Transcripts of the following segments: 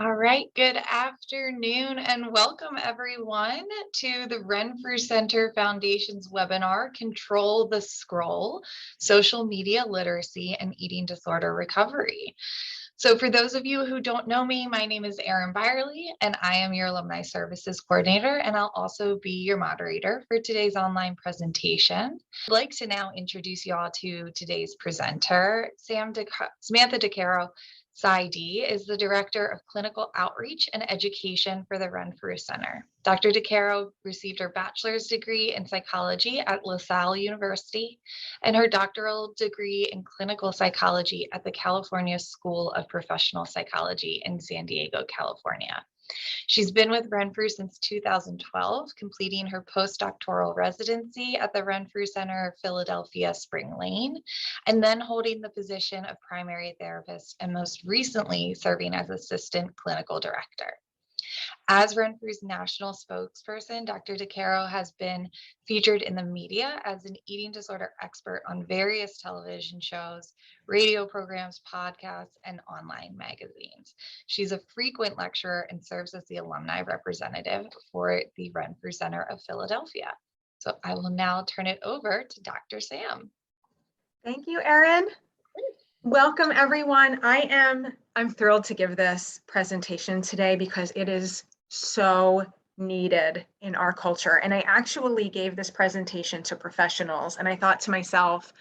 All right, good afternoon and welcome everyone to the Renfrew Center Foundation's webinar, Control the Scroll, Social Media Literacy and Eating Disorder Recovery. So for those of you who don't know me, my name is Erin Byerly and I am your Alumni Services Coordinator, and I'll also be your moderator for today's online presentation. I'd like to now introduce you all to today's presenter. Samantha DeCaro PsyD is the Director of Clinical Outreach and Education for the Renfrew Center. Dr. DeCaro received her bachelor's degree in psychology at LaSalle University and her doctoral degree in clinical psychology at the California School of Professional Psychology in San Diego, California. She's been with Renfrew since 2012, completing her postdoctoral residency at the Renfrew Center, Philadelphia Spring Lane, and then holding the position of primary therapist and most recently serving as assistant clinical director. As Renfrew's national spokesperson, Dr. DeCaro has been featured in the media as an eating disorder expert on various television shows, radio programs, podcasts, and online magazines. She's a frequent lecturer and serves as the alumni representative for the Renfrew Center of Philadelphia. So I will now turn it over to Dr. Sam. Thank you, Erin. Welcome, everyone. I'm thrilled to give this presentation today because it is so needed in our culture. And I actually gave this presentation to professionals, and I thought to myself,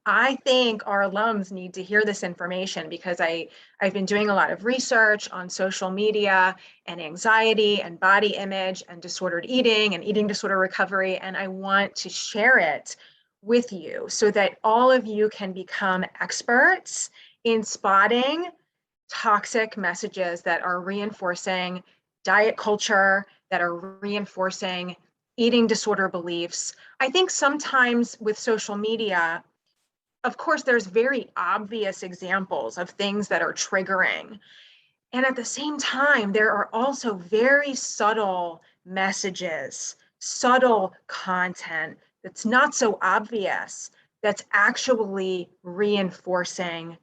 I think our alums need to hear this information because I've been doing a lot of research on social media and anxiety and body image and disordered eating and eating disorder recovery, and I want to share it with you so that all of you can become experts in spotting toxic messages that are reinforcing diet culture, that are reinforcing eating disorder beliefs. I think sometimes with social media, of course, there's very obvious examples of things that are triggering. And at the same time, there are also very subtle messages, subtle content that's not so obvious, that's actually reinforcing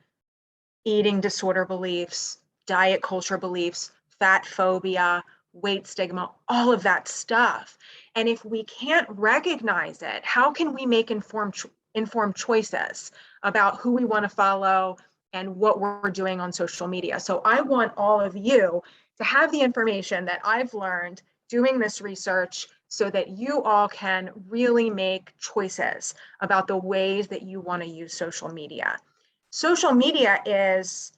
eating disorder beliefs, diet culture beliefs, fat phobia, weight stigma, all of that stuff. And if we can't recognize it, how can we make informed choices about who we want to follow and what we're doing on social media? So I want all of you to have the information that I've learned doing this research so that you all can really make choices about the ways that you want to use social media. Social media is,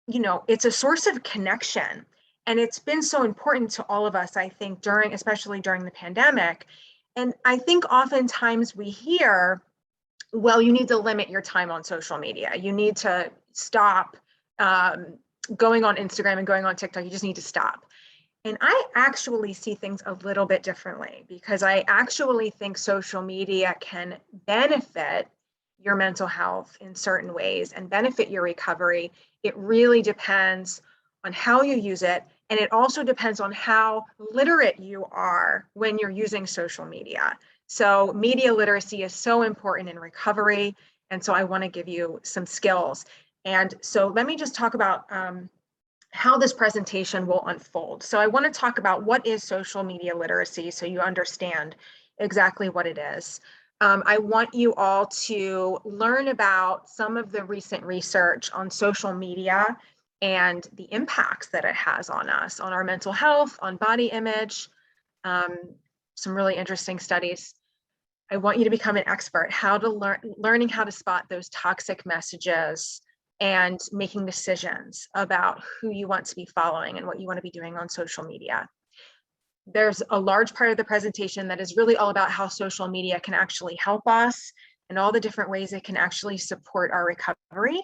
it's a source of connection. And it's been so important to all of us, I think, especially during the pandemic. And I think oftentimes we hear, well, you need to limit your time on social media. You need to stop going on Instagram and going on TikTok. You just need to stop. And I actually see things a little bit differently because I actually think social media can benefit your mental health in certain ways and benefit your recovery. It really depends on how you use it. And it also depends on how literate you are when you're using social media. So media literacy is so important in recovery. And so I want to give you some skills. And so let me just talk about how this presentation will unfold. So I want to talk about what is social media literacy so you understand exactly what it is. I want you all to learn about some of the recent research on social media and the impacts that it has on us, on our mental health, on body image, some really interesting studies. I want you to become an expert, learning how to spot those toxic messages and making decisions about who you want to be following and what you want to be doing on social media. There's a large part of the presentation that is really all about how social media can actually help us and all the different ways it can actually support our recovery.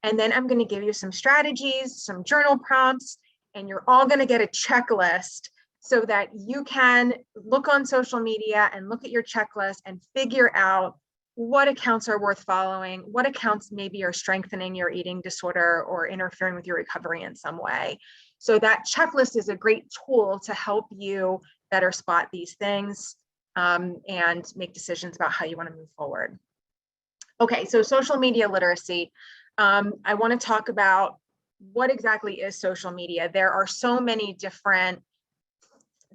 And then I'm going to give you some strategies, some journal prompts, and you're all going to get a checklist so that you can look on social media and look at your checklist and figure out what accounts are worth following, what accounts maybe are strengthening your eating disorder or interfering with your recovery in some way. So that checklist is a great tool to help you better spot these things and make decisions about how you want to move forward. Okay, so social media literacy. I want to talk about what exactly is social media? There are so many different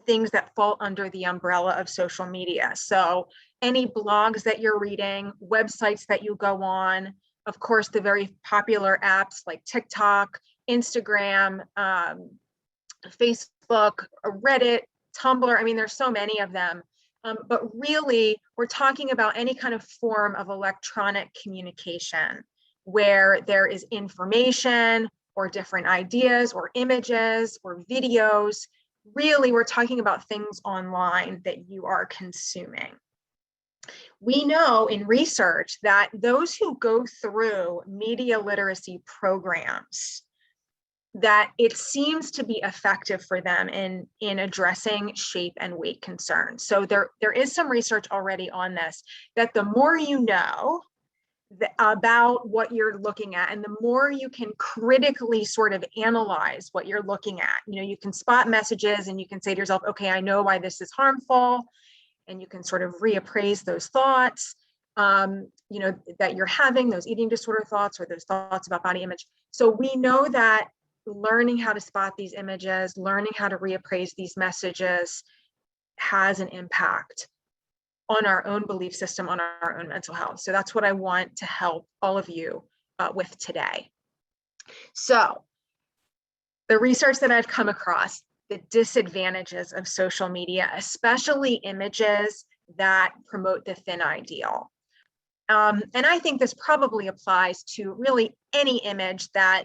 things that fall under the umbrella of social media. So any blogs that you're reading, websites that you go on, of course, the very popular apps like TikTok, Instagram, Facebook, Reddit, Tumblr. I mean, there's so many of them. But really, we're talking about any kind of form of electronic communication where there is information or different ideas or images or videos. Really, we're talking about things online that you are consuming. We know in research that those who go through media literacy programs, that it seems to be effective for them in addressing shape and weight concerns. So there is some research already on this, that the more you know about what you're looking at, and the more you can critically sort of analyze what you're looking at, you can spot messages and you can say to yourself, okay, I know why this is harmful, and you can sort of reappraise those thoughts, that you're having, those eating disorder thoughts or those thoughts about body image. So we know that learning how to spot these images, learning how to reappraise these messages has an impact on our own belief system, on our own mental health. So that's what I want to help all of you with today. So the research that I've come across, the disadvantages of social media, especially images that promote the thin ideal. And I think this probably applies to really any image that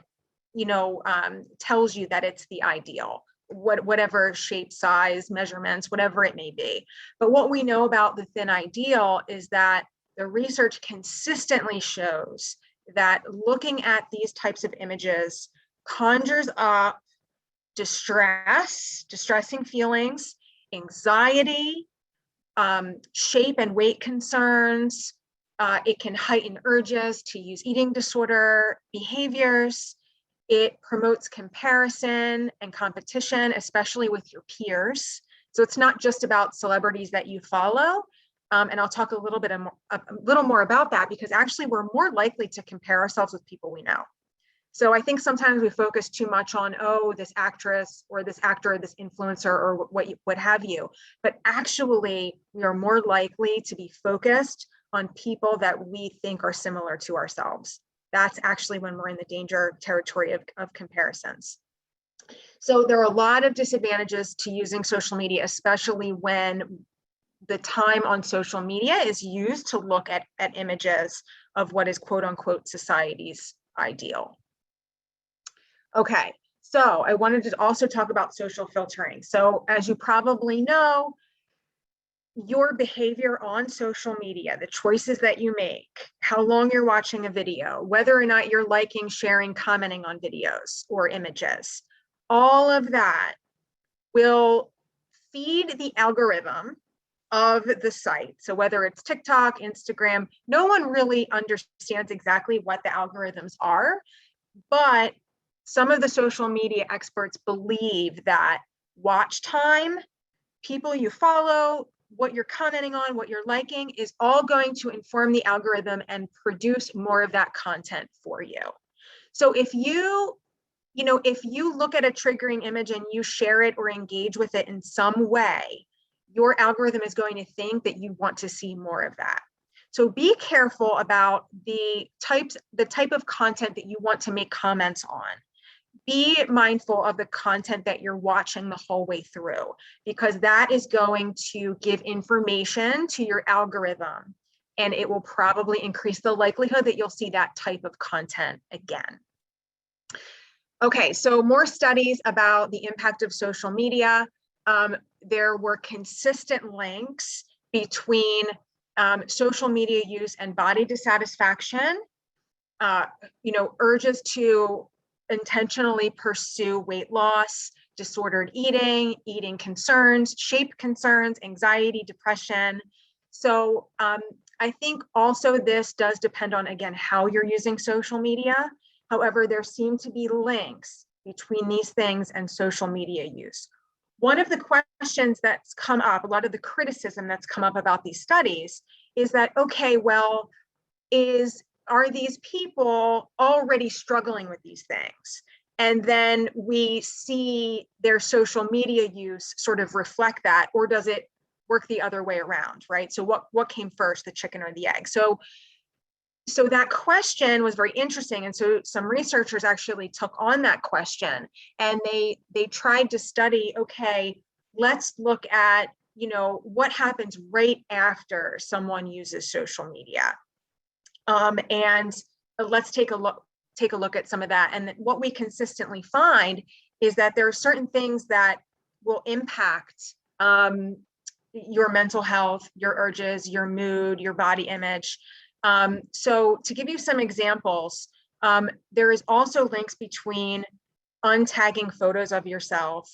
tells you that it's the ideal, whatever shape, size, measurements, whatever it may be. But what we know about the thin ideal is that the research consistently shows that looking at these types of images conjures up distressing feelings, anxiety, shape and weight concerns. It can heighten urges to use eating disorder behaviors. It promotes comparison and competition, especially with your peers. So it's not just about celebrities that you follow. And I'll talk a little more about that, because actually we're more likely to compare ourselves with people we know. So I think sometimes we focus too much on, oh, this actress or this actor, or this influencer, or what have you. But actually, we are more likely to be focused on people that we think are similar to ourselves. That's actually when we're in the danger territory of comparisons. So there are a lot of disadvantages to using social media, especially when the time on social media is used to look at images of what is quote unquote society's ideal. Okay, so I wanted to also talk about social filtering. So as you probably know, your behavior on social media, the choices that you make, how long you're watching a video, whether or not you're liking, sharing, commenting on videos or images, all of that will feed the algorithm of the site. So whether it's TikTok, Instagram, no one really understands exactly what the algorithms are, but some of the social media experts believe that watch time, people you follow, what you're commenting on, what you're liking, is all going to inform the algorithm and produce more of that content for you. So if you look at a triggering image and you share it or engage with it in some way, your algorithm is going to think that you want to see more of that. So be careful about the type of content that you want to make comments on. Be mindful of the content that you're watching the whole way through, because that is going to give information to your algorithm, and it will probably increase the likelihood that you'll see that type of content again. Okay, so more studies about the impact of social media. There were consistent links between social media use and body dissatisfaction, urges to intentionally pursue weight loss, disordered eating, eating concerns, shape concerns, anxiety, depression. So I think also this does depend on, again, how you're using social media. However, there seem to be links between these things and social media use. One of the questions that's come up, a lot of the criticism that's come up about these studies is that, okay, well, are these people already struggling with these things? And then we see their social media use sort of reflect that, or does it work the other way around, right? So what came first, the chicken or the egg? So that question was very interesting. And so some researchers actually took on that question, and they tried to study, okay, let's look at, what happens right after someone uses social media. And let's take a look at some of that. And what we consistently find is that there are certain things that will impact your mental health, your urges, your mood, your body image. So to give you some examples, there is also links between untagging photos of yourself,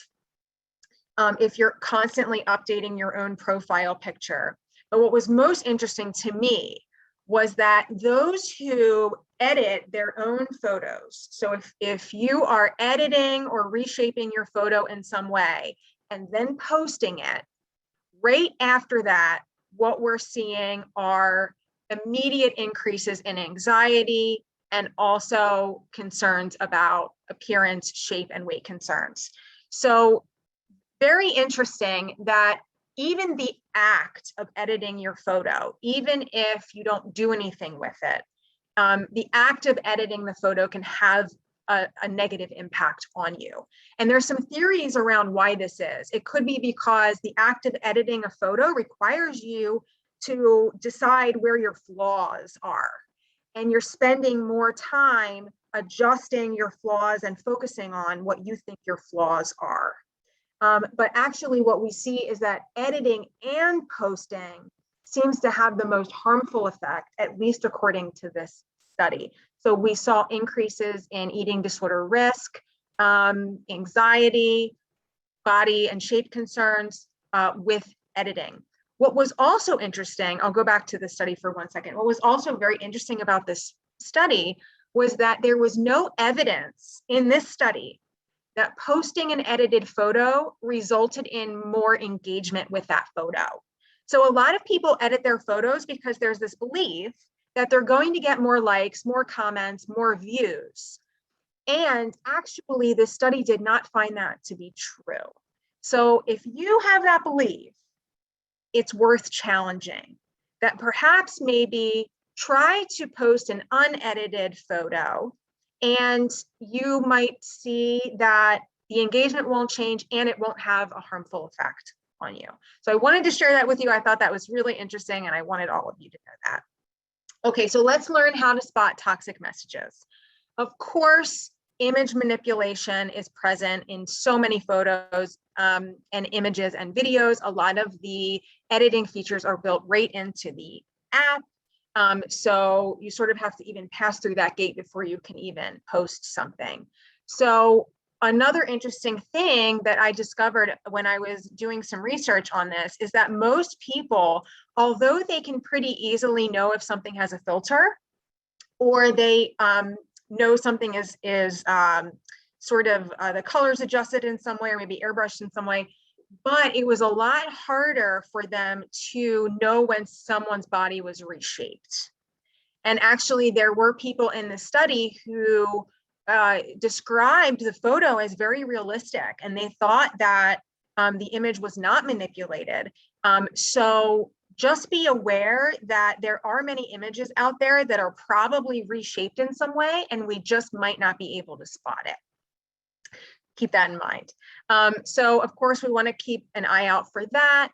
if you're constantly updating your own profile picture. But what was most interesting to me was that those who edit their own photos, so if you are editing or reshaping your photo in some way and then posting it, right after that, what we're seeing are immediate increases in anxiety and also concerns about appearance, shape, and weight concerns. So very interesting that even the act of editing your photo, even if you don't do anything with it, the act of editing the photo can have a negative impact on you. And there's some theories around why this is. It could be because the act of editing a photo requires you to decide where your flaws are. And you're spending more time adjusting your flaws and focusing on what you think your flaws are. But actually what we see is that editing and posting seems to have the most harmful effect, at least according to this study. So we saw increases in eating disorder risk, anxiety, body and shape concerns with editing. What was also interesting, I'll go back to the study for 1 second. What was also very interesting about this study was that there was no evidence in this study that posting an edited photo resulted in more engagement with that photo. So a lot of people edit their photos because there's this belief that they're going to get more likes, more comments, more views. And actually, this study did not find that to be true. So if you have that belief, it's worth challenging. That perhaps maybe try to post an unedited photo, and you might see that the engagement won't change and it won't have a harmful effect on you. So I wanted to share that with you. I thought that was really interesting, and I wanted all of you to know that. Okay, so let's learn how to spot toxic messages. Of course, image manipulation is present in so many photos and images and videos. A lot of the editing features are built right into the app. So you sort of have to even pass through that gate before you can even post something. So another interesting thing that I discovered when I was doing some research on this is that most people, although they can pretty easily know if something has a filter, or they know something is sort of the colors adjusted in some way, or maybe airbrushed in some way, but it was a lot harder for them to know when someone's body was reshaped. And actually, there were people in the study who described the photo as very realistic, and they thought that the image was not manipulated. So just be aware that there are many images out there that are probably reshaped in some way, and we just might not be able to spot it. Keep that in mind. So of course, we want to keep an eye out for that.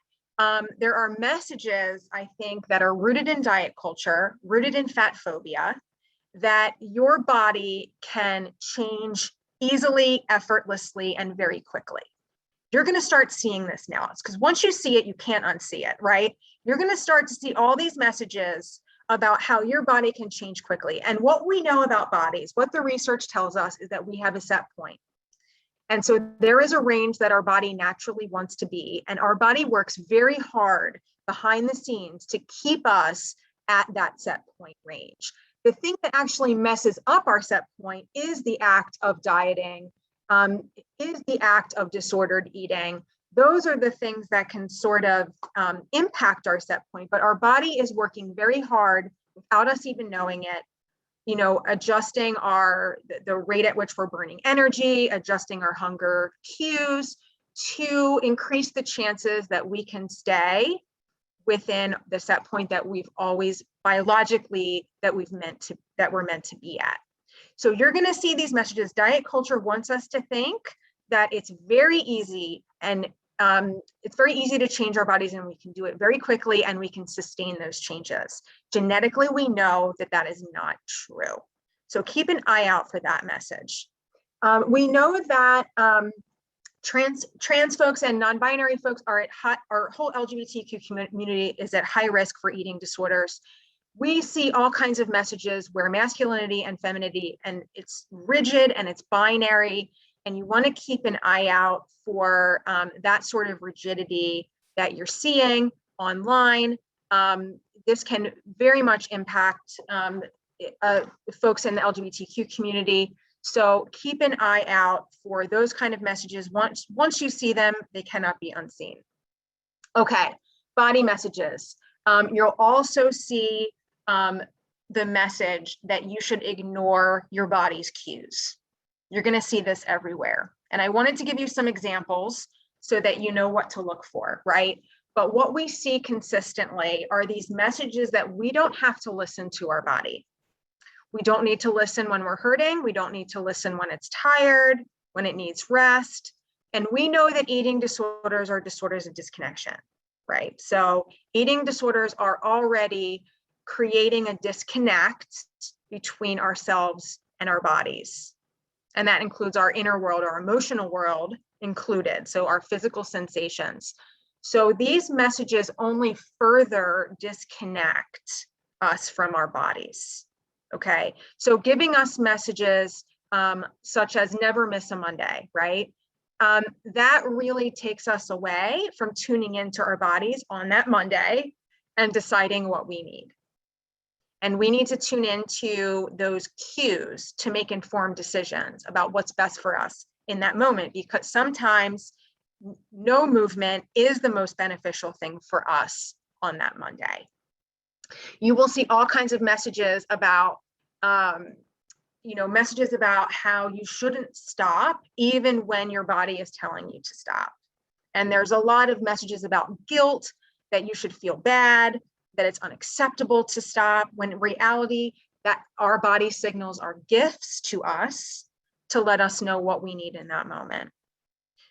There are messages, I think, that are rooted in diet culture, rooted in fat phobia, that your body can change easily, effortlessly, and very quickly. You're going to start seeing this now. It's because once you see it, you can't unsee it, right? You're going to start to see all these messages about how your body can change quickly. And what we know about bodies, what the research tells us, is that we have a set point. And so there is a range that our body naturally wants to be, and our body works very hard behind the scenes to keep us at that set point range. The thing that actually messes up our set point is the act of dieting, is the act of disordered eating. Those are the things that can sort of impact our set point, but our body is working very hard without us even knowing it adjusting the rate at which we're burning energy, adjusting our hunger cues to increase the chances that we can stay within the set point that we've always biologically that we're meant to be at. So you're going to see these messages. Diet culture wants us to think that it's very easy and it's very easy to change our bodies, and we can do it very quickly and we can sustain those changes. Genetically, we know that that is not true. So keep an eye out for that message. We know that trans folks and non-binary folks are our whole LGBTQ community is at high risk for eating disorders. We see all kinds of messages where masculinity and femininity, and it's rigid and it's binary, and you want to keep an eye out for that sort of rigidity that you're seeing online. This can very much impact folks in the LGBTQ community. So keep an eye out for those kind of messages. Once you see them, they cannot be unseen. Okay, body messages. You'll also see the message that you should ignore your body's cues. You're going to see this everywhere. And I wanted to give you some examples so that you know what to look for, right? But what we see consistently are these messages that we don't have to listen to our body. We don't need to listen when we're hurting. We don't need to listen when it's tired, when it needs rest. And we know that eating disorders are disorders of disconnection, right? So eating disorders are already creating a disconnect between ourselves and our bodies. And that includes our inner world, our emotional world included, so our physical sensations. So these messages only further disconnect us from our bodies, okay? So giving us messages such as never miss a Monday, right? That really takes us away from tuning into our bodies on that Monday and deciding what we need. And we need to tune into those cues to make informed decisions about what's best for us in that moment, because sometimes no movement is the most beneficial thing for us on that Monday. You will see all kinds of messages about, messages about how you shouldn't stop even when your body is telling you to stop. And there's a lot of messages about guilt, that you should feel bad, that it's unacceptable to stop, when in reality, that our body signals are gifts to us to let us know what we need in that moment.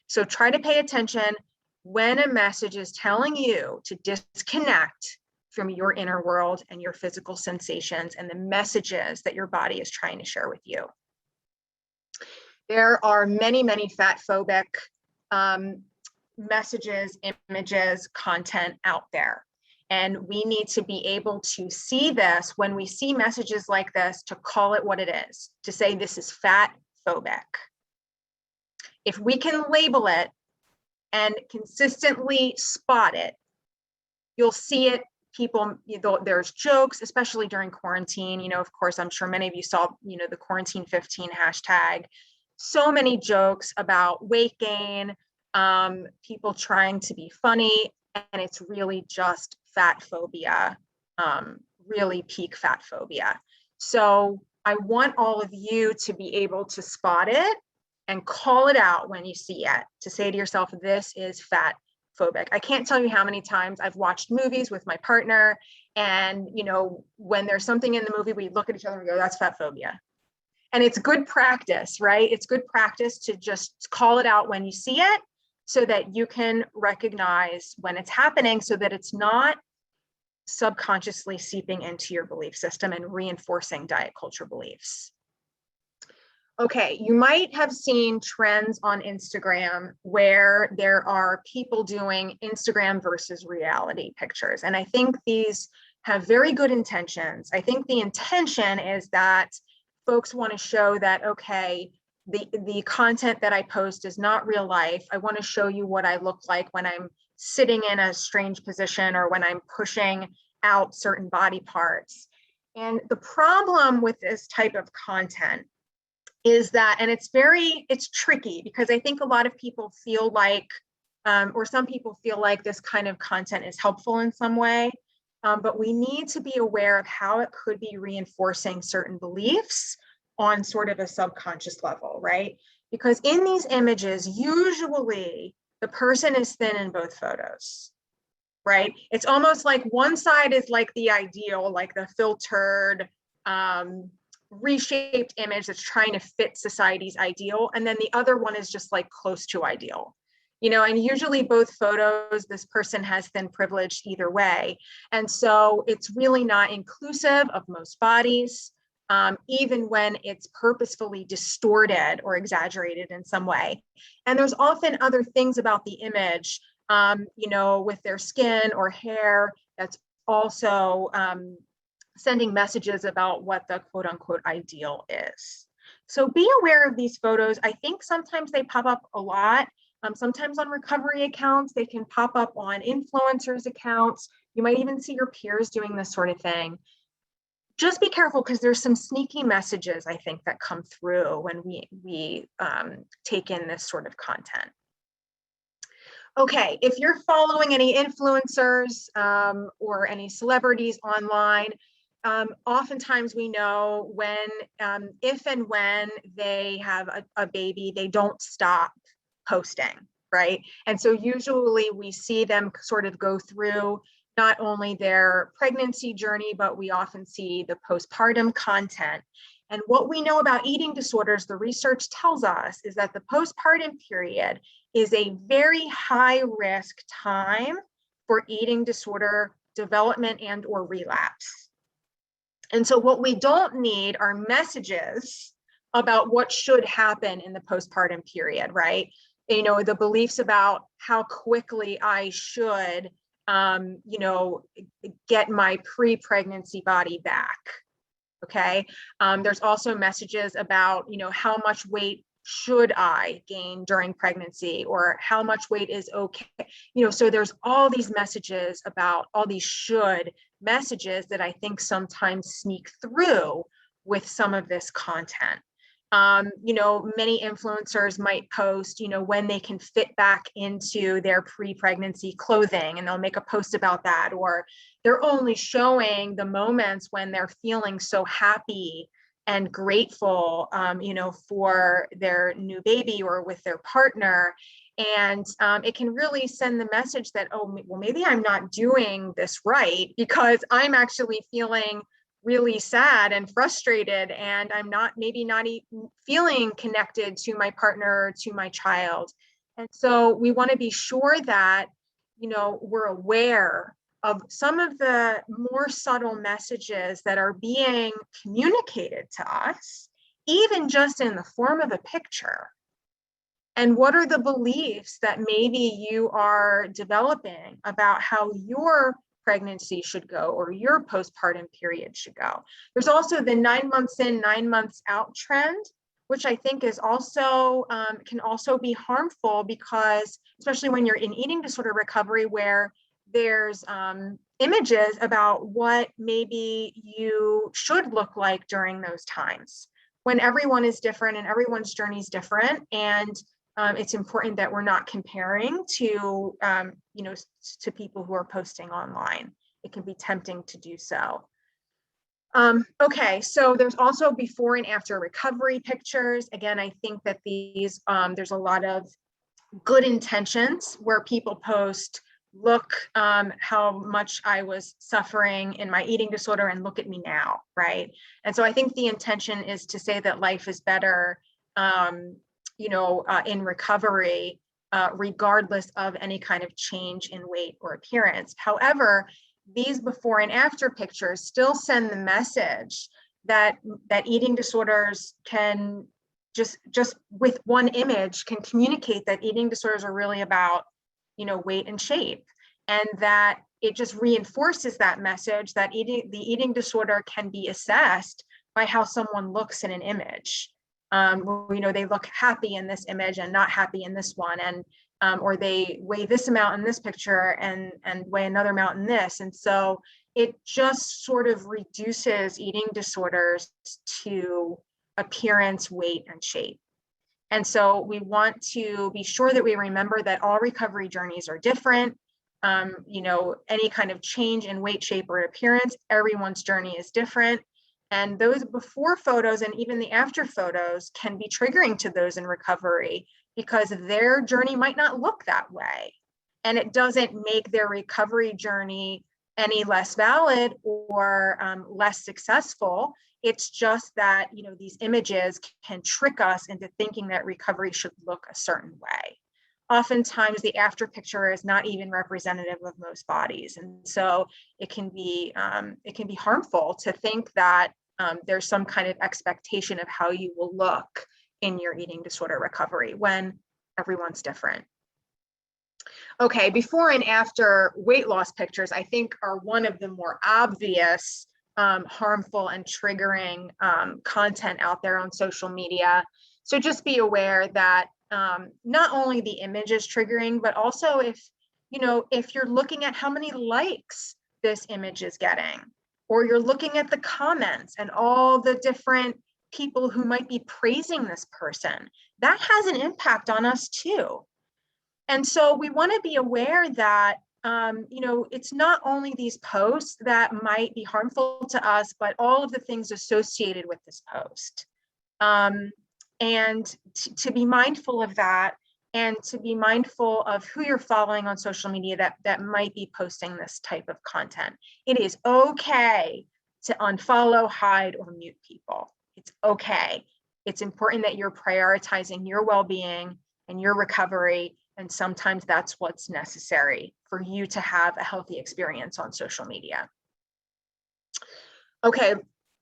So try to pay attention when a message is telling you to disconnect from your inner world and your physical sensations and the messages that your body is trying to share with you. There are many, many fat phobic messages, images, content out there. And we need to be able to see this when we see messages like this, to call it what it is, to say this is fat phobic. If we can label it and consistently spot it, you'll see it. People, there's jokes, especially during quarantine. Of course, I'm sure many of you saw, the quarantine 15 hashtag. So many jokes about weight gain, people trying to be funny, and it's really just fat phobia, really peak fat phobia. So I want all of you to be able to spot it and call it out when you see it, to say to yourself, this is fat phobic. I can't tell you how many times I've watched movies with my partner, and when there's something in the movie, we look at each other and go, that's fat phobia. And it's good practice, right? It's good practice to just call it out when you see it, so that you can recognize when it's happening, so that it's not subconsciously seeping into your belief system and reinforcing diet culture beliefs. Okay, you might have seen trends on Instagram where there are people doing Instagram versus reality pictures. And I think these have very good intentions. I think the intention is that folks want to show that, okay, the content that I post is not real life. I want to show you what I look like when I'm sitting in a strange position or when I'm pushing out certain body parts. And the problem with this type of content is that, and it's tricky, because I think a lot of people feel like, or some people feel like this kind of content is helpful in some way. but we need to be aware of how it could be reinforcing certain beliefs on sort of a subconscious level, right? Because in these images, usually the person is thin in both photos, right? It's almost like one side is like the ideal, like the filtered, reshaped image that's trying to fit society's ideal. And then the other one is just like close to ideal. And usually both photos, this person has thin privilege either way. And so it's really not inclusive of most bodies, even when it's purposefully distorted or exaggerated in some way. And there's often other things about the image, with their skin or hair that's also sending messages about what the quote unquote ideal is. So be aware of these photos. I think sometimes they pop up a lot. Sometimes on recovery accounts, they can pop up on influencers accounts. You might even see your peers doing this sort of thing. Just be careful because there's some sneaky messages, I think, that come through when we take in this sort of content. Okay, if you're following any influencers or any celebrities online, oftentimes we know when, if and when they have a baby, they don't stop posting, right? And so usually we see them sort of go through not only their pregnancy journey, but we often see the postpartum content. And what we know about eating disorders, the research tells us, is that the postpartum period is a very high risk time for eating disorder development and or relapse. And so what we don't need are messages about what should happen in the postpartum period, right? The beliefs about how quickly I should, get my pre-pregnancy body back, okay? There's also messages about, how much weight should I gain during pregnancy, or how much weight is okay? So there's all these messages about all these should messages that I think sometimes sneak through with some of this content. Many influencers might post, when they can fit back into their pre-pregnancy clothing, and they'll make a post about that, or they're only showing the moments when they're feeling so happy and grateful, for their new baby or with their partner. And it can really send the message that, oh, well, maybe I'm not doing this right because I'm actually feeling really sad and frustrated, and I'm maybe not even feeling connected to my partner, to my child. And so we want to be sure that, we're aware of some of the more subtle messages that are being communicated to us, even just in the form of a picture. And what are the beliefs that maybe you are developing about how your pregnancy should go or your postpartum period should go? There's also the 9 months in, 9 months out trend, which I think is also can also be harmful, because especially when you're in eating disorder recovery, where there's images about what maybe you should look like during those times, when everyone is different and everyone's journey is different. And it's important that we're not comparing to, to people who are posting online. It can be tempting to do so. Okay, so there's also before and after recovery pictures. Again, I think that these, there's a lot of good intentions where people post, look how much I was suffering in my eating disorder and look at me now, right? And so I think the intention is to say that life is better, in recovery, regardless of any kind of change in weight or appearance. However, these before and after pictures still send the message that eating disorders can just with one image can communicate that eating disorders are really about, weight and shape, and that it just reinforces that message that the eating disorder can be assessed by how someone looks in an image. They look happy in this image and not happy in this one, and or they weigh this amount in this picture and weigh another amount in this. And so it just sort of reduces eating disorders to appearance, weight, and shape. And so we want to be sure that we remember that all recovery journeys are different. any kind of change in weight, shape, or appearance. Everyone's journey is different. And those before photos and even the after photos can be triggering to those in recovery because their journey might not look that way. And it doesn't make their recovery journey any less valid or less successful. It's just that, these images can trick us into thinking that recovery should look a certain way. Oftentimes the after picture is not even representative of most bodies. And so it can be harmful to think that there's some kind of expectation of how you will look in your eating disorder recovery when everyone's different. Okay, before and after weight loss pictures, I think are one of the more obvious harmful and triggering content out there on social media. So just be aware that not only the image is triggering, but also if you're looking at how many likes this image is getting, or you're looking at the comments and all the different people who might be praising this person, that has an impact on us too. And so we want to be aware that it's not only these posts that might be harmful to us, but all of the things associated with this post. And to be mindful of that, and to be mindful of who you're following on social media that might be posting this type of content. It is okay to unfollow, hide, or mute people. It's okay. It's important that you're prioritizing your well-being and your recovery, and sometimes that's what's necessary for you to have a healthy experience on social media. Okay,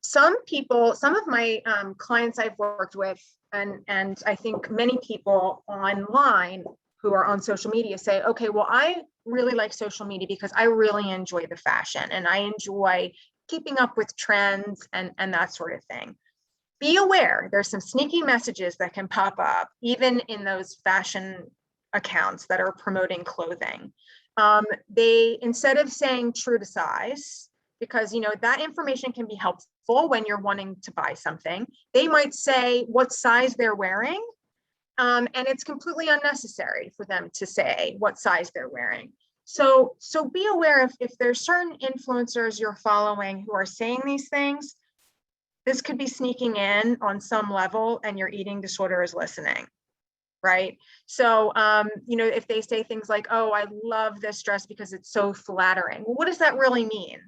some of my clients I've worked with, and I think many people online who are on social media say, okay, well, I really like social media because I really enjoy the fashion and I enjoy keeping up with trends and that sort of thing. Be aware, there's some sneaky messages that can pop up, even in those fashion accounts that are promoting clothing. They, instead of saying true to size, because that information can be helpful when you're wanting to buy something, they might say what size they're wearing, and it's completely unnecessary for them to say what size they're wearing. So be aware if there's certain influencers you're following who are saying these things, this could be sneaking in on some level and your eating disorder is listening, right? So, if they say things like, oh, I love this dress because it's so flattering. Well, what does that really mean?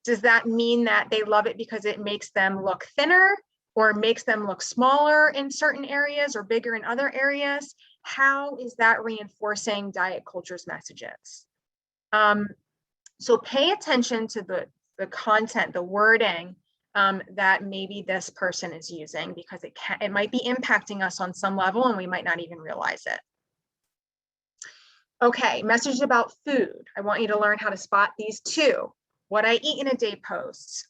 Does that mean that they love it because it makes them look thinner or makes them look smaller in certain areas or bigger in other areas? How is that reinforcing diet culture's messages? So pay attention to the content, the wording that maybe this person is using, because it might be impacting us on some level and we might not even realize it. Okay, messages about food. I want you to learn how to spot these too. What I eat in a day posts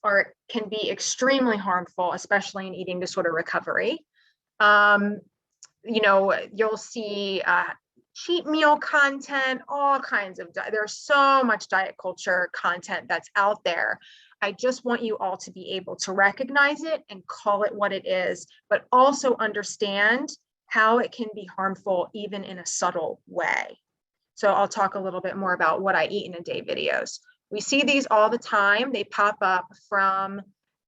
can be extremely harmful, especially in eating disorder recovery. You'll see cheat meal content, all kinds of, there's so much diet culture content that's out there. I just want you all to be able to recognize it and call it what it is, but also understand how it can be harmful even in a subtle way. So I'll talk a little bit more about what I eat in a day videos. We see these all the time. They pop up from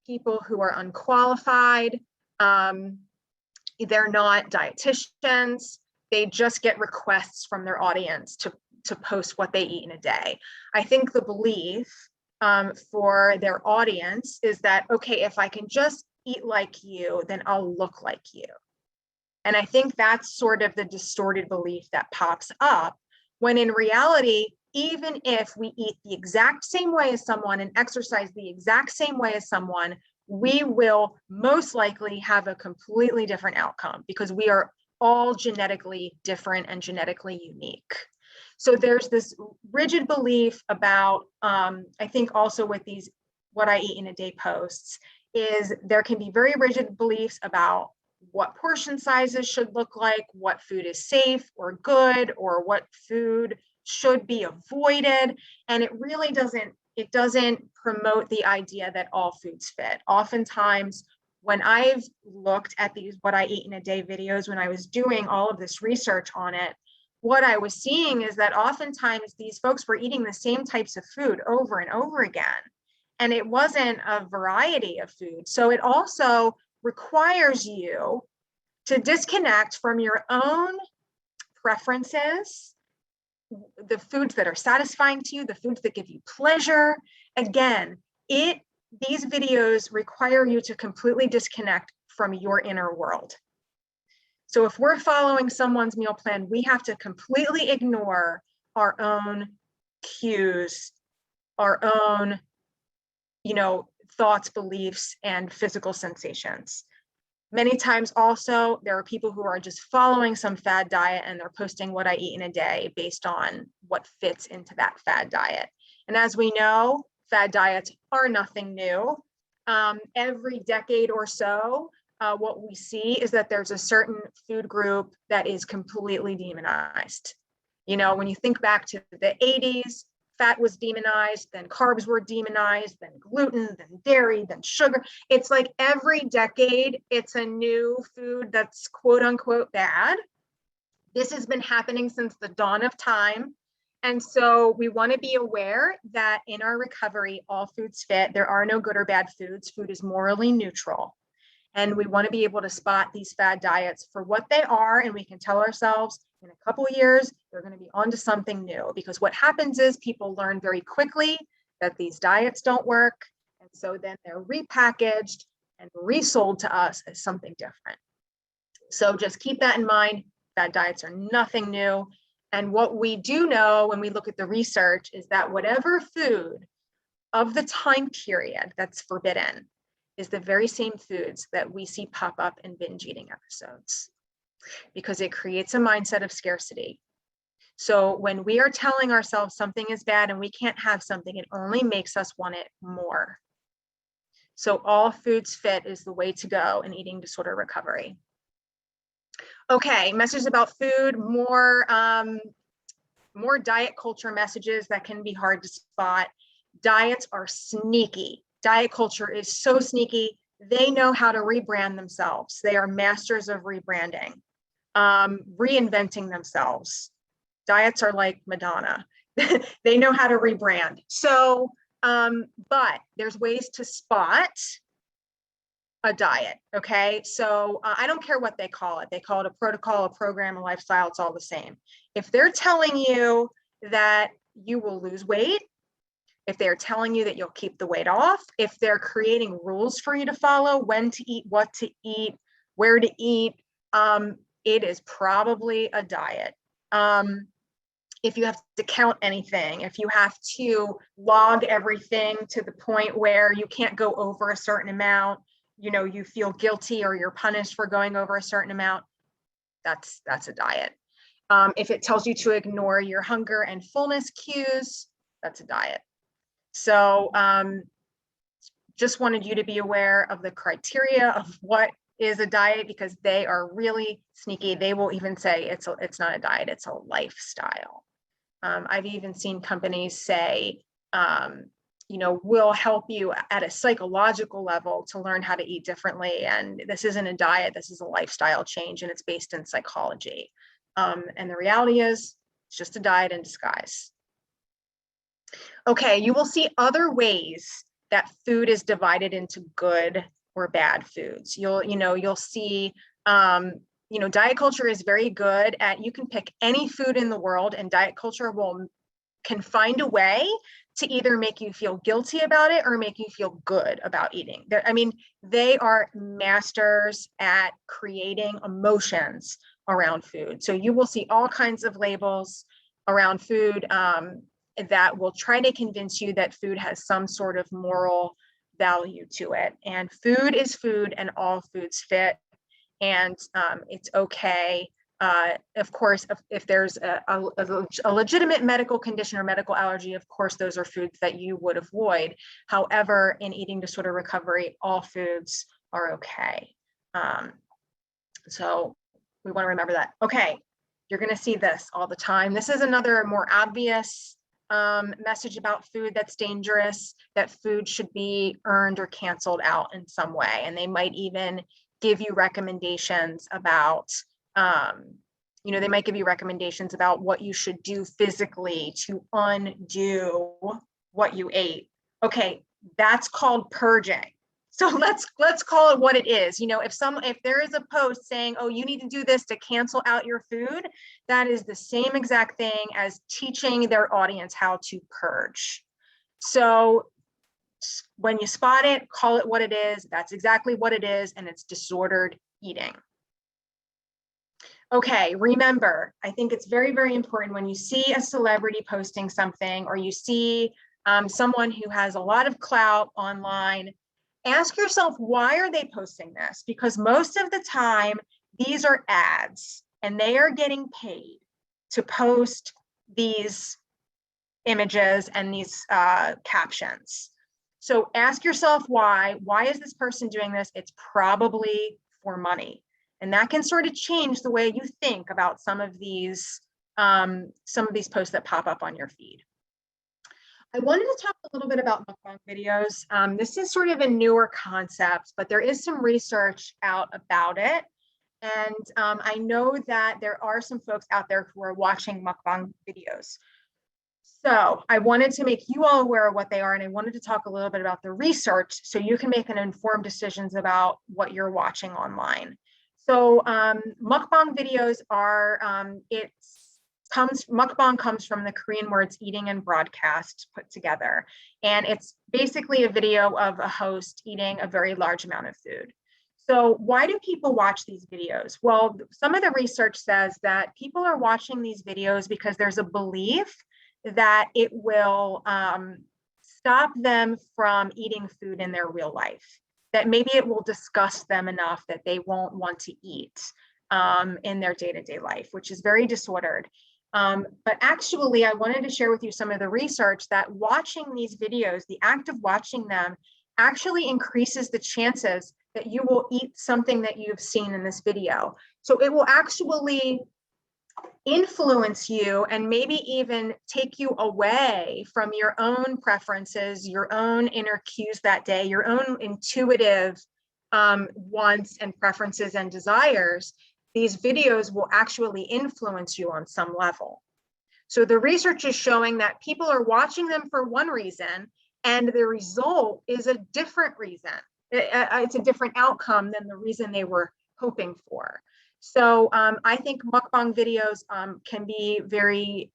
people who are unqualified. They're not dietitians. They just get requests from their audience to post what they eat in a day. I think the belief for their audience is that, okay, if I can just eat like you, then I'll look like you. And I think that's sort of the distorted belief that pops up, when in reality, even if we eat the exact same way as someone and exercise the exact same way as someone, we will most likely have a completely different outcome, because we are all genetically different and genetically unique. So there's this rigid belief about, I think also with these what I eat in a day posts, is there can be very rigid beliefs about what portion sizes should look like, what food is safe or good, or what food should be avoided. And it really doesn't promote the idea that all foods fit. Oftentimes, when I've looked at these what I eat in a day videos, when I was doing all of this research on it, what I was seeing is that oftentimes these folks were eating the same types of food over and over again. And it wasn't a variety of food. So it also requires you to disconnect from your own preferences, the foods that are satisfying to you, the foods that give you pleasure. Again, these videos require you to completely disconnect from your inner world. So if we're following someone's meal plan, we have to completely ignore our own cues, our own, thoughts, beliefs, and physical sensations. Many times also, there are people who are just following some fad diet and they're posting what I eat in a day based on what fits into that fad diet. And as we know, fad diets are nothing new. Every decade or so, what we see is that there's a certain food group that is completely demonized. When you think back to the 80s, fat was demonized, then carbs were demonized, then gluten, then dairy, then sugar. It's like every decade, it's a new food that's quote unquote bad. This has been happening since the dawn of time. And so we want to be aware that in our recovery, all foods fit. There are no good or bad foods. Food is morally neutral. And we want to be able to spot these fad diets for what they are. And we can tell ourselves in a couple of years, they're going to be onto something new. Because what happens is people learn very quickly that these diets don't work. And so then they're repackaged and resold to us as something different. So just keep that in mind. Fad diets are nothing new. And what we do know when we look at the research is that whatever food of the time period that's forbidden is the very same foods that we see pop up in binge eating episodes, because it creates a mindset of scarcity. So when we are telling ourselves something is bad and we can't have something, it only makes us want it more. So all foods fit is the way to go in eating disorder recovery. Okay, messages about food, more diet culture messages that can be hard to spot. Diets are sneaky. Diet culture is so sneaky. They know how to rebrand themselves. They are masters of rebranding, reinventing themselves. Diets are like Madonna. They know how to rebrand. So, but there's ways to spot a diet, okay? So I don't care what they call it. They call it a protocol, a program, a lifestyle, it's all the same. If they're telling you that you will lose weight, if they're telling you that you'll keep the weight off, if they're creating rules for you to follow, when to eat, what to eat, where to eat, it is probably a diet. If you have to count anything, if you have to log everything to the point where you can't go over a certain amount, you feel guilty or you're punished for going over a certain amount, that's a diet. If it tells you to ignore your hunger and fullness cues, that's a diet. So just wanted you to be aware of the criteria of what is a diet, because they are really sneaky. They will even say it's not a diet, it's a lifestyle. I've even seen companies say, we'll help you at a psychological level to learn how to eat differently. And this isn't a diet, this is a lifestyle change, and it's based in psychology. And the reality is, it's just a diet in disguise. Okay, you will see other ways that food is divided into good or bad foods. You'll see, diet culture is very good at, you can pick any food in the world and diet culture can find a way to either make you feel guilty about it or make you feel good about eating. They are masters at creating emotions around food. So you will see all kinds of labels around food that will try to convince you that food has some sort of moral value to it. And food is food and all foods fit. And it's okay. Of course, if there's a legitimate medical condition or medical allergy, of course, those are foods that you would avoid. However, in eating disorder recovery, all foods are okay. So we want to remember that. Okay, you're going to see this all the time. This is another more obvious message about food that's dangerous, that food should be earned or canceled out in some way. And they might even give you recommendations about, They might give you recommendations about what you should do physically to undo what you ate. Okay, that's called purging. So let's call it what it is. If there is a post saying, oh, you need to do this to cancel out your food, that is the same exact thing as teaching their audience how to purge. So when you spot it, call it what it is. That's exactly what it is, and it's disordered eating. Okay, remember, I think it's very, very important when you see a celebrity posting something, or you see someone who has a lot of clout online, ask yourself, why are they posting this? Because most of the time, these are ads, and they are getting paid to post these images and these captions. So ask yourself why. Why is this person doing this? It's probably for money. And that can sort of change the way you think about some of these posts that pop up on your feed. I wanted to talk a little bit about mukbang videos. This is sort of a newer concept, but there is some research out about it. And I know that there are some folks out there who are watching mukbang videos. So I wanted to make you all aware of what they are, and I wanted to talk a little bit about the research so you can make an informed decisions about what you're watching online. So mukbang videos are, mukbang comes from the Korean words eating and broadcast put together. And it's basically a video of a host eating a very large amount of food. So why do people watch these videos? Well, some of the research says that people are watching these videos because there's a belief that it will stop them from eating food in their real life, that maybe it will disgust them enough that they won't want to eat in their day-to-day life, which is very disordered. But actually, I wanted to share with you some of the research that watching these videos, the act of watching them, actually increases the chances that you will eat something that you've seen in this video. So it will actually influence you and maybe even take you away from your own preferences, your own inner cues that day, your own intuitive wants and preferences and desires. These videos will actually influence you on some level. So the research is showing that people are watching them for one reason, and the result is a different reason. It's a different outcome than the reason they were hoping for. So I think mukbang videos can be very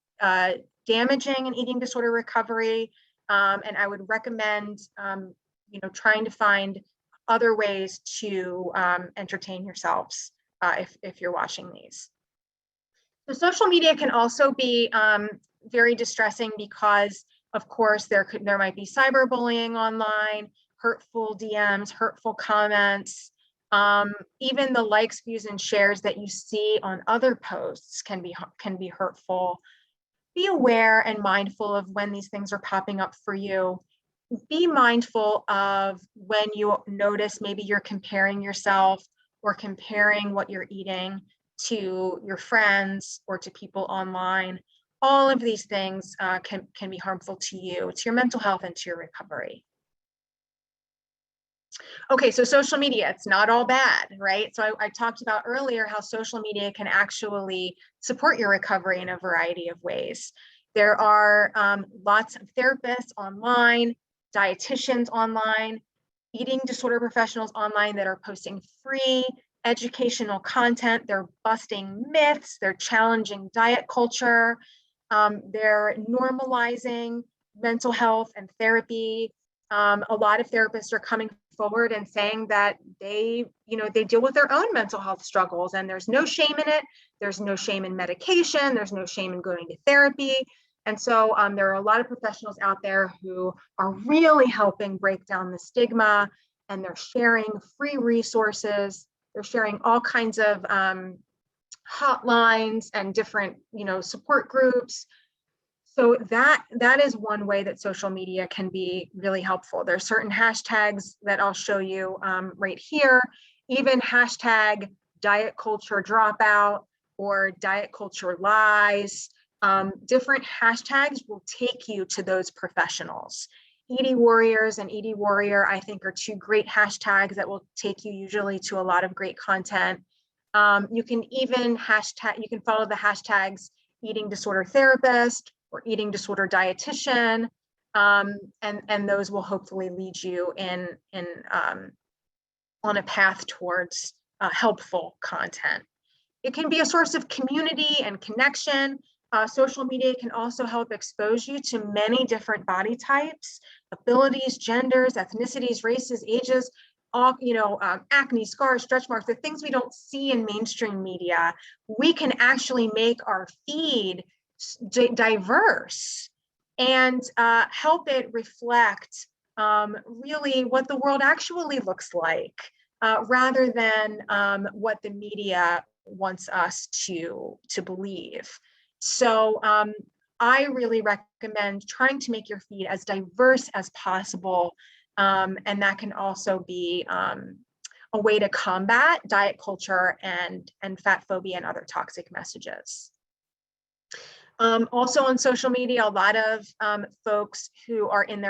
damaging in eating disorder recovery, and I would recommend trying to find other ways to entertain yourselves if you're watching these. So social media can also be very distressing because, of course, there might be cyberbullying online, hurtful DMs, hurtful comments. Even the likes, views, and shares that you see on other posts can be hurtful. Be aware and mindful of when these things are popping up for you. Be mindful of when you notice maybe you're comparing yourself or comparing what you're eating to your friends or to people online. All of these things can be harmful to you, to your mental health, and to your recovery. Okay, so social media, it's not all bad, right? So I talked about earlier how social media can actually support your recovery in a variety of ways. There are lots of therapists online, dietitians online, eating disorder professionals online that are posting free educational content. They're busting myths, they're challenging diet culture, they're normalizing mental health and therapy. A lot of therapists are coming forward and saying that they deal with their own mental health struggles, and there's no shame in it. There's no shame in medication. There's no shame in going to therapy. And so there are a lot of professionals out there who are really helping break down the stigma, and they're sharing free resources. They're sharing all kinds of hotlines and different, support groups. So that is one way that social media can be really helpful. There are certain hashtags that I'll show you right here, even hashtag diet culture dropout or diet culture lies. Different hashtags will take you to those professionals. ED Warriors and ED Warrior, I think, are two great hashtags that will take you usually to a lot of great content. You can even you can follow the hashtags eating disorder therapist or eating disorder dietitian, and those will hopefully lead you on a path towards helpful content. It can be a source of community and connection. Social media can also help expose you to many different body types, abilities, genders, ethnicities, races, ages, all, acne, scars, stretch marks, the things we don't see in mainstream media. We can actually make our feed diverse and help it reflect really what the world actually looks like, rather than what the media wants us to believe. So I really recommend trying to make your feed as diverse as possible, and that can also be a way to combat diet culture and fat phobia and other toxic messages. Also on social media, a lot of folks who are on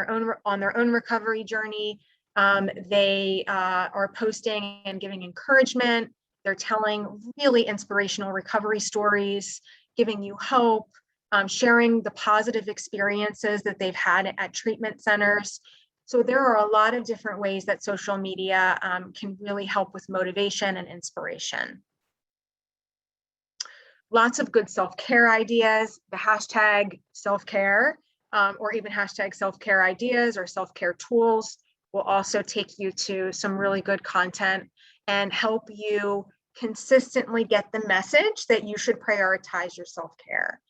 their own recovery journey, they are posting and giving encouragement. They're telling really inspirational recovery stories, giving you hope, sharing the positive experiences that they've had at treatment centers. So there are a lot of different ways that social media can really help with motivation and inspiration. Lots of good self-care ideas, the hashtag self-care, or even hashtag self-care ideas or self-care tools will also take you to some really good content and help you consistently get the message that you should prioritize your self-care.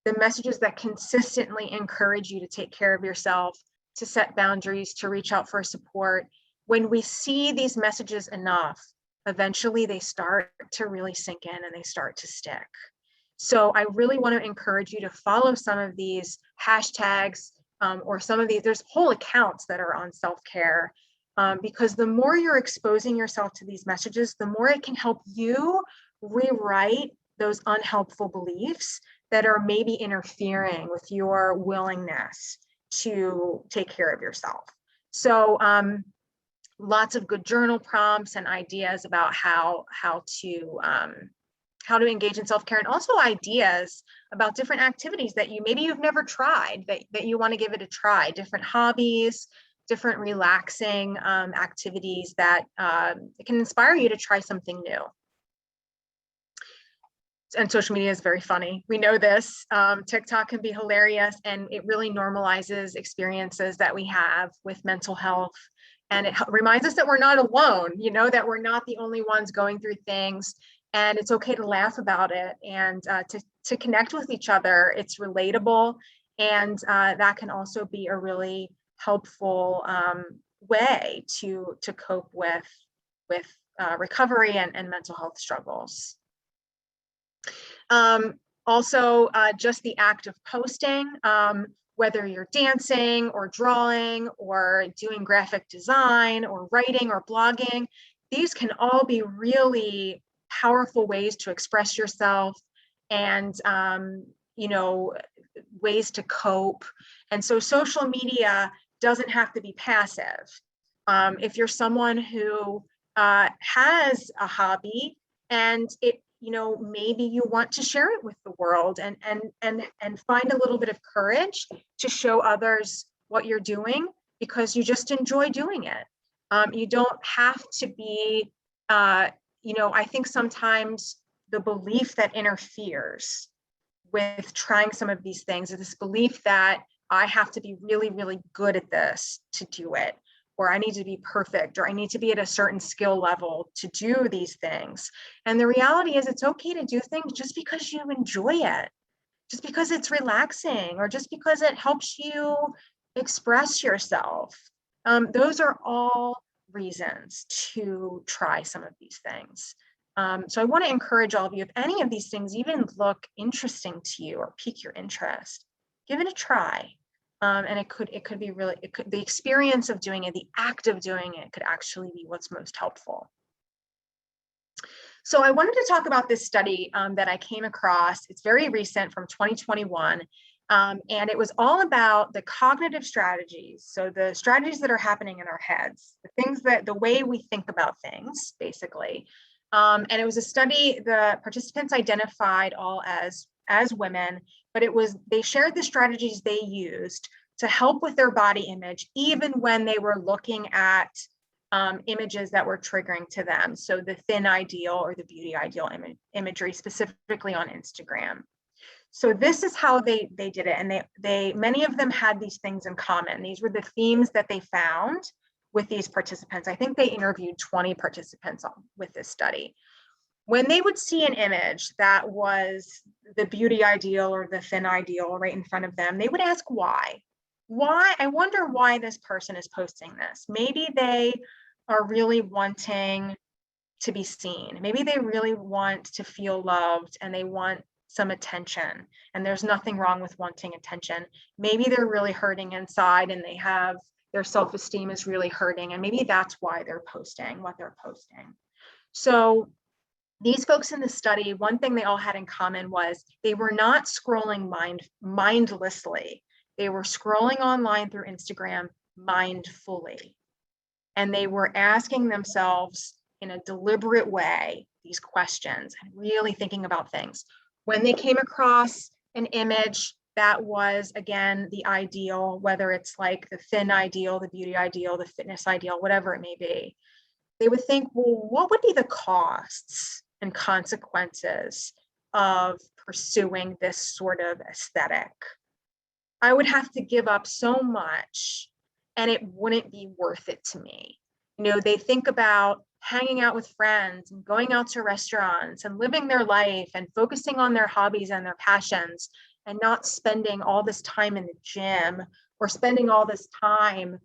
The messages that consistently encourage you to take care of yourself, to set boundaries, to reach out for support. When we see these messages enough, eventually they start to really sink in and they start to stick. So I really want to encourage you to follow some of these hashtags, or some of these, there's whole accounts that are on self-care, because the more you're exposing yourself to these messages, the more it can help you rewrite those unhelpful beliefs that are maybe interfering with your willingness to take care of yourself. So lots of good journal prompts and ideas about how to engage in self-care, and also ideas about different activities that maybe you've never tried, that you want to give it a try, different hobbies, different relaxing activities that can inspire you to try something new. And social media is very funny. We know this. TikTok can be hilarious, and it really normalizes experiences that we have with mental health. And it reminds us that we're not alone, that we're not the only ones going through things. And it's okay to laugh about it and to connect with each other. It's relatable, and that can also be a really helpful way to cope with recovery and mental health struggles. Also, just the act of posting, whether you're dancing or drawing or doing graphic design or writing or blogging, these can all be really powerful ways to express yourself and, ways to cope. And so social media doesn't have to be passive. If you're someone who has a hobby and maybe you want to share it with the world and find a little bit of courage to show others what you're doing because you just enjoy doing it. You don't have to be, I think sometimes the belief that interferes with trying some of these things is this belief that I have to be really, really good at this to do it, or I need to be perfect, or I need to be at a certain skill level to do these things. And the reality is it's okay to do things just because you enjoy it, just because it's relaxing, or just because it helps you express yourself. Those are all reasons to try some of these things. So I want to encourage all of you, if any of these things even look interesting to you or pique your interest, give it a try. And it could be really, the experience of doing it, the act of doing it could actually be what's most helpful. So I wanted to talk about this study that I came across. It's very recent, from 2021. And it was all about the cognitive strategies. So the strategies that are happening in our heads, the way we think about things, basically, And it was a study, the participants identified all as women, but they shared the strategies they used to help with their body image, even when they were looking at images that were triggering to them. So the thin ideal or the beauty ideal imagery, specifically on Instagram. So this is how they did it. And many of them had these things in common. These were the themes that they found with these participants. I think they interviewed 20 participants with this study. When they would see an image that was the beauty ideal or the thin ideal right in front of them, they would ask why. Why? I wonder why this person is posting this. Maybe they are really wanting to be seen. Maybe they really want to feel loved and they want some attention. And there's nothing wrong with wanting attention. Maybe they're really hurting inside and their self-esteem is really hurting. And maybe that's why they're posting what they're posting. So these folks in the study, one thing they all had in common was they were not scrolling mindlessly. They were scrolling online through Instagram mindfully. And they were asking themselves in a deliberate way these questions and really thinking about things. When they came across an image that was, again, the ideal, whether it's like the thin ideal, the beauty ideal, the fitness ideal, whatever it may be, they would think, well, what would be the costs and consequences of pursuing this sort of aesthetic? I would have to give up so much and it wouldn't be worth it to me. They think about hanging out with friends and going out to restaurants and living their life and focusing on their hobbies and their passions and not spending all this time in the gym or spending all this time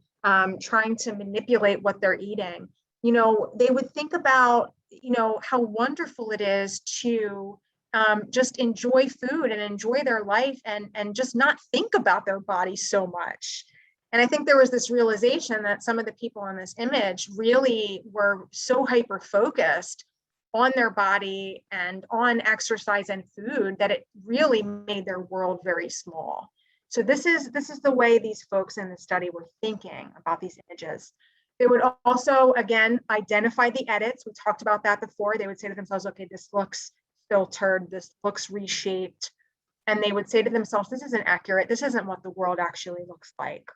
trying to manipulate what they're eating. They would think about, how wonderful it is to just enjoy food and enjoy their life and just not think about their body so much. And I think there was this realization that some of the people in this image really were so hyper focused on their body and on exercise and food that it really made their world very small. So this is the way these folks in the study were thinking about these images. They would also, again, identify the edits. We talked about that before. They would say to themselves, okay, this looks filtered, this looks reshaped. And they would say to themselves, this isn't accurate. This isn't what the world actually looks like.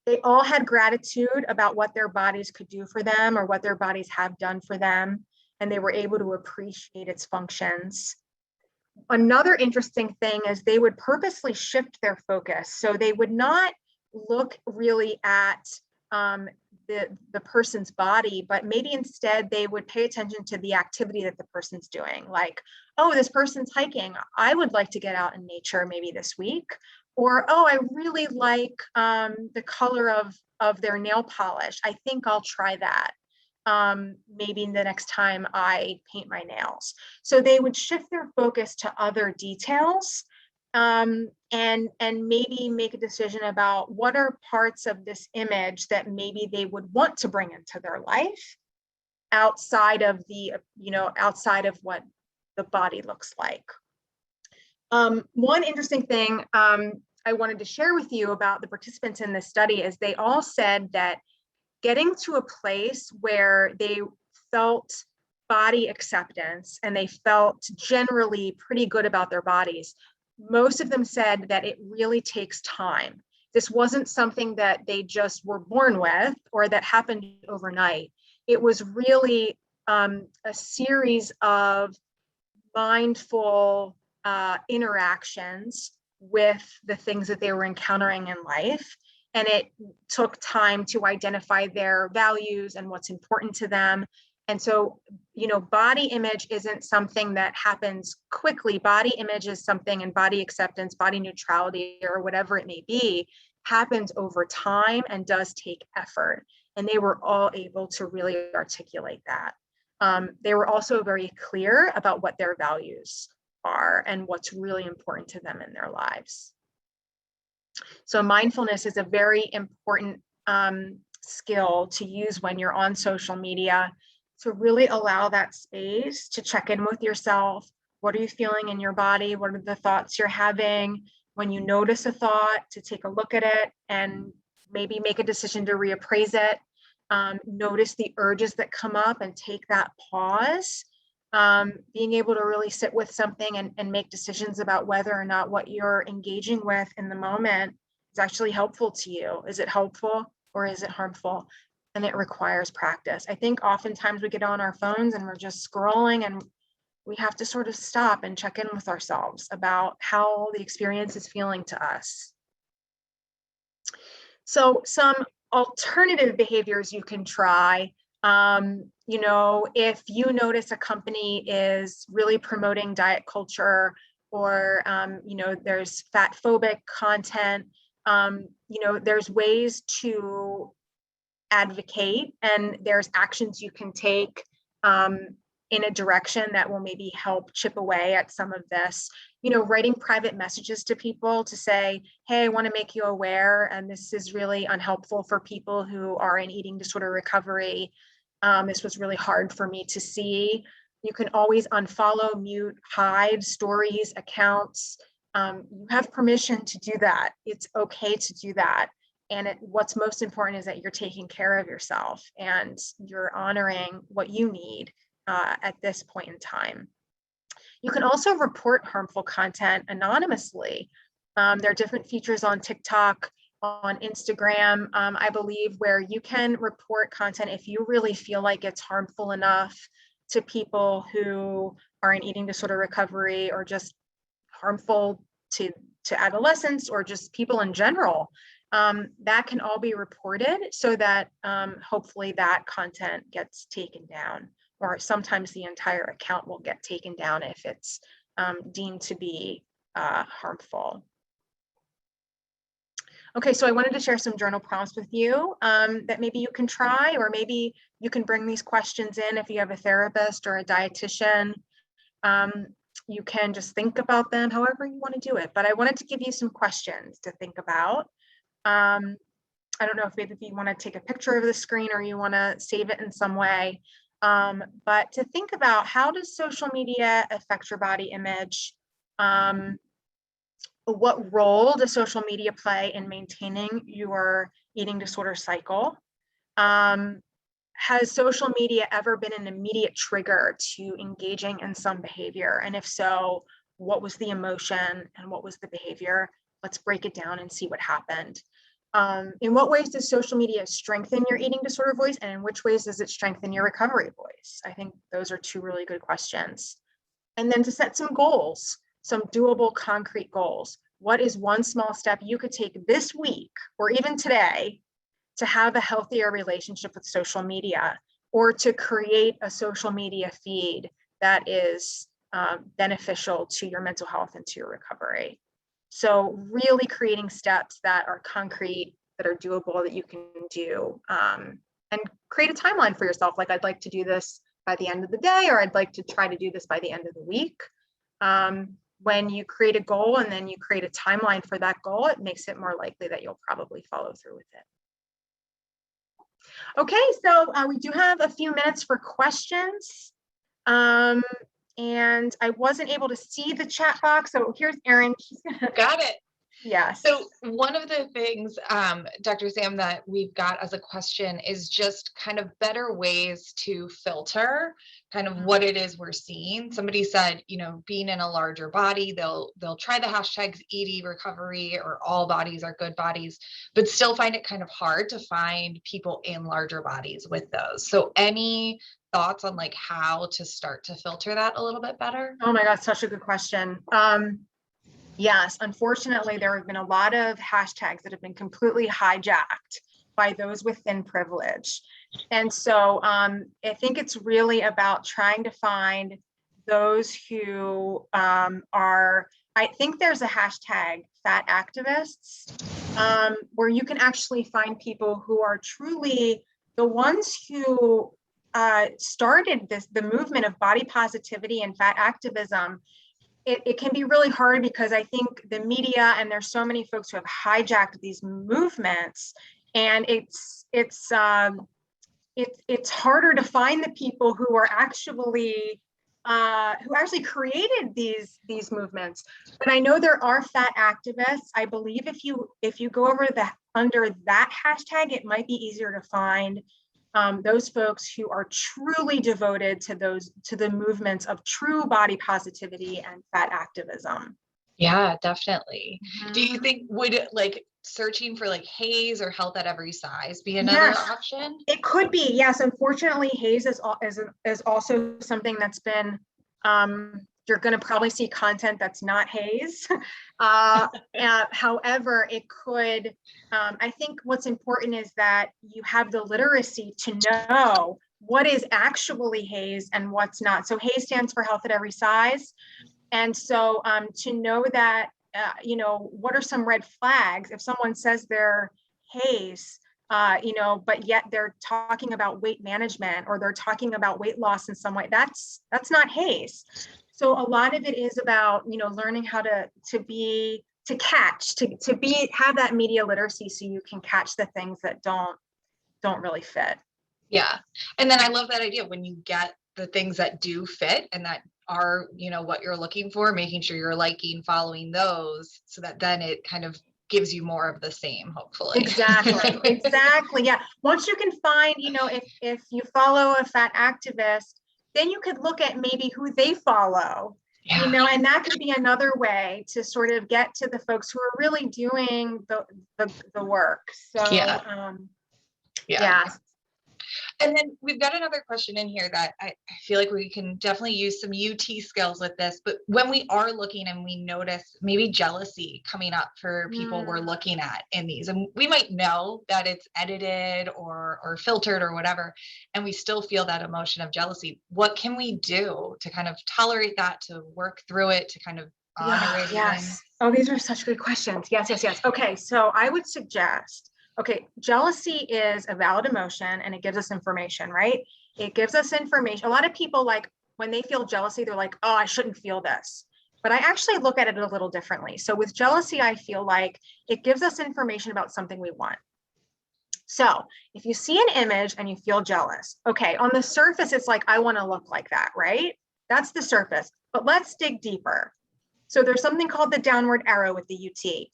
They all had gratitude about what their bodies could do for them or what their bodies have done for them. And they were able to appreciate its functions. Another interesting thing is they would purposely shift their focus. So they would not look really at the person's body, but maybe instead they would pay attention to the activity that the person's doing. Like, oh, this person's hiking. I would like to get out in nature maybe this week. Or, oh, I really like the color of their nail polish. I think I'll try that. Maybe the next time I paint my nails. So they would shift their focus to other details and maybe make a decision about what are parts of this image that maybe they would want to bring into their life outside of outside of what the body looks like. One interesting thing I wanted to share with you about the participants in this study is they all said that getting to a place where they felt body acceptance and they felt generally pretty good about their bodies, most of them said that it really takes time. This wasn't something that they just were born with or that happened overnight. It was really a series of mindful interactions with the things that they were encountering in life. And it took time to identify their values and what's important to them. And so, body image isn't something that happens quickly. Body image is something, and body acceptance, body neutrality, or whatever it may be, happens over time and does take effort. And they were all able to really articulate that. They were also very clear about what their values are and what's really important to them in their lives. So mindfulness is a very important skill to use when you're on social media, to really allow that space to check in with yourself. What are you feeling in your body? What are the thoughts you're having? When you notice a thought, to take a look at it and maybe make a decision to reappraise it. notice the urges that come up and take that pause. Being able to really sit with something and make decisions about whether or not what you're engaging with in the moment is actually helpful to you. Is it helpful or is it harmful? And it requires practice. I think oftentimes we get on our phones and we're just scrolling, and we have to sort of stop and check in with ourselves about how the experience is feeling to us. So some alternative behaviors you can try. If you notice a company is really promoting diet culture, or there's fat phobic content, there's ways to advocate, and there's actions you can take in a direction that will maybe help chip away at some of this. Writing private messages to people to say, hey, I want to make you aware, and this is really unhelpful for people who are in eating disorder recovery. This was really hard for me to see. You can always unfollow, mute, hide stories, accounts. You have permission to do that. It's okay to do that. And what's most important is that you're taking care of yourself and you're honoring what you need at this point in time. You can also report harmful content anonymously. There are different features on TikTok, on Instagram, I believe, where you can report content if you really feel like it's harmful enough to people who are in eating disorder recovery, or just harmful to adolescents, or just people in general. That can all be reported so that hopefully that content gets taken down, or sometimes the entire account will get taken down if it's deemed to be harmful. Okay, so I wanted to share some journal prompts with you that maybe you can try, or maybe you can bring these questions in if you have a therapist or a dietitian. You can just think about them however you want to do it. But I wanted to give you some questions to think about. I don't know if maybe you want to take a picture of the screen or you want to save it in some way. But to think about, how does social media affect your body image? What role does social media play in maintaining your eating disorder cycle? Has social media ever been an immediate trigger to engaging in some behavior? And if so, what was the emotion and what was the behavior? Let's break it down and see what happened. In what ways does social media strengthen your eating disorder voice, and in which ways does it strengthen your recovery voice? I think those are two really good questions. And then to set some goals, some doable, concrete goals. What is one small step you could take this week or even today to have a healthier relationship with social media, or to create a social media feed that is beneficial to your mental health and to your recovery? So really creating steps that are concrete, that are doable, that you can do, and create a timeline for yourself. Like, I'd like to do this by the end of the day, or I'd like to try to do this by the end of the week. When you create a goal and then you create a timeline for that goal, it makes it more likely that you'll probably follow through with it. Okay, so we do have a few minutes for questions. And I wasn't able to see the chat box, so here's Erin. Got it. Yes. So one of the things, Dr. Sam, that we've got as a question is just kind of better ways to filter kind of what it is we're seeing. Somebody said, being in a larger body, they'll try the hashtags ED recovery or all bodies are good bodies, but still find it kind of hard to find people in larger bodies with those. So any thoughts on like how to start to filter that a little bit better? Oh my God, such a good question. Yes, unfortunately, there have been a lot of hashtags that have been completely hijacked by those within privilege. And so I think it's really about trying to find those who I think there's a hashtag fat activists, where you can actually find people who are truly the ones who started the movement of body positivity and fat activism. It can be really hard because I think the media, and there's so many folks who have hijacked these movements, and it's harder to find the people who are actually who actually created these movements. But I know there are fat activists. I believe if you go over under that hashtag, it might be easier to find those folks who are truly devoted to the movements of true body positivity and fat activism. Yeah, definitely. Do you Mhm. think would like searching for like Haze or Health at Every Size be another Yes, option? it could be. Yes, unfortunately, Haze is also something that's been, you're going to probably see content that's not Haze. However, it could, I think what's important is that you have the literacy to know what is actually Haze and what's not. So Haze stands for Health at Every Size. And so to know that, what are some red flags if someone says they're Haze, but yet they're talking about weight management or they're talking about weight loss in some way, that's not Haze. So a lot of it is about, learning how to have that media literacy so you can catch the things that don't really fit. Yeah. And then I love that idea when you get the things that do fit and that are, what you're looking for, making sure you're liking, following those so that then it kind of gives you more of the same, hopefully. Exactly. Yeah. Once you can find, if you follow a fat activist, then you could look at maybe who they follow, Yeah. and that could be another way to sort of get to the folks who are really doing the work. So, Yeah. Yeah. yeah. And then we've got another question in here that I feel like we can definitely use some UT skills with this. But when we are looking and we notice maybe jealousy coming up for people we're looking at in these, and we might know that it's edited or filtered or whatever, and we still feel that emotion of jealousy, what can we do to kind of tolerate that, to work through it, to kind of honor it? Yes. Oh, these are such good questions. Yes. Okay. So I would suggest, okay, jealousy is a valid emotion and it gives us information, right? It gives us information. A lot of people, like, when they feel jealousy, they're like, oh, I shouldn't feel this. But I actually look at it a little differently. So with jealousy, I feel like it gives us information about something we want. So if you see an image and you feel jealous, okay, on the surface, it's like, I want to look like that, right? That's the surface. But let's dig deeper. So there's something called the downward arrow with the UT.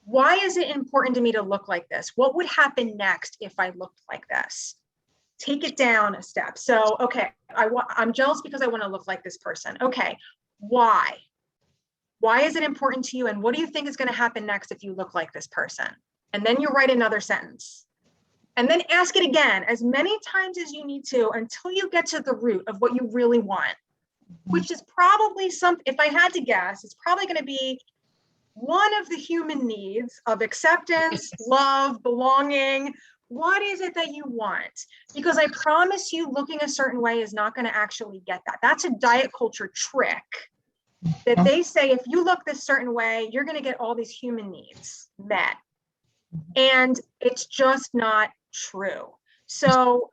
Why is it important to me to look like this? What would happen next if I looked like this? Take it down a step. So, okay, I'm jealous because I want to look like this person. Okay, why? Why is it important to you? And what do you think is going to happen next if you look like this person? And then you write another sentence. And then ask it again as many times as you need to until you get to the root of what you really want, which is probably if I had to guess, it's probably going to be one of the human needs of acceptance, love, belonging. What is it that you want? Because I promise you, looking a certain way is not going to actually get that. That's a diet culture trick that they say, if you look this certain way, you're going to get all these human needs met. And it's just not true. So,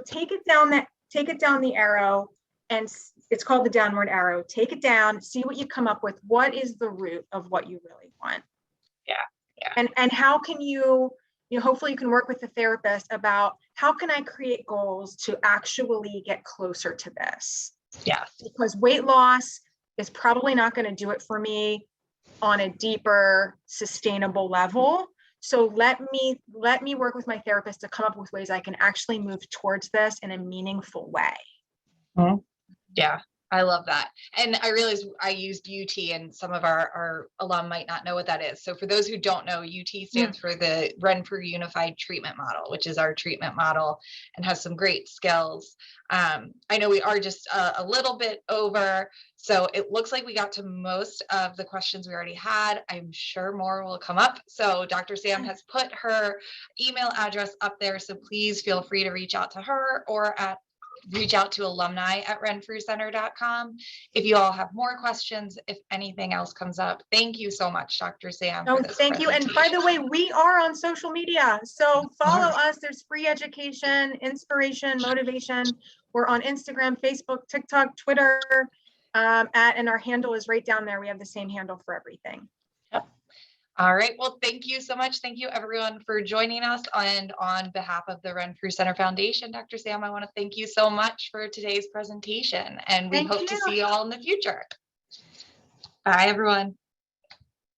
take it down the arrow, and it's called the downward arrow. Take it down, see what you come up with. What is the root of what you really want? Yeah. And how can you hopefully you can work with the therapist about how can I create goals to actually get closer to this? Yeah. Because weight loss is probably not going to do it for me on a deeper, sustainable level. So let me work with my therapist to come up with ways I can actually move towards this in a meaningful way. Mm-hmm. Yeah, I love that. And I realized I used UT and some of our alum might not know what that is. So for those who don't know, UT stands for the Renfrew Unified Treatment Model, which is our treatment model and has some great skills. I know we are just a little bit over, so it looks like we got to most of the questions we already had. I'm sure more will come up. So Dr. Sam has put her email address up there, so please feel free to reach out to her or reach out to alumni at renfrewcenter.com if you all have more questions, if anything else comes up. Thank you so much, Dr. Sam, for this thank you. And by the way, we are on social media. So follow us. There's free education, inspiration, motivation. We're on Instagram, Facebook, TikTok, Twitter, and our handle is right down there. We have the same handle for everything. Yep. All right. Well, thank you so much. Thank you, everyone, for joining us. And on behalf of the Renfrew Center Foundation, Dr. Sam, I want to thank you so much for today's presentation. And we hope to see you all in the future. Bye, everyone.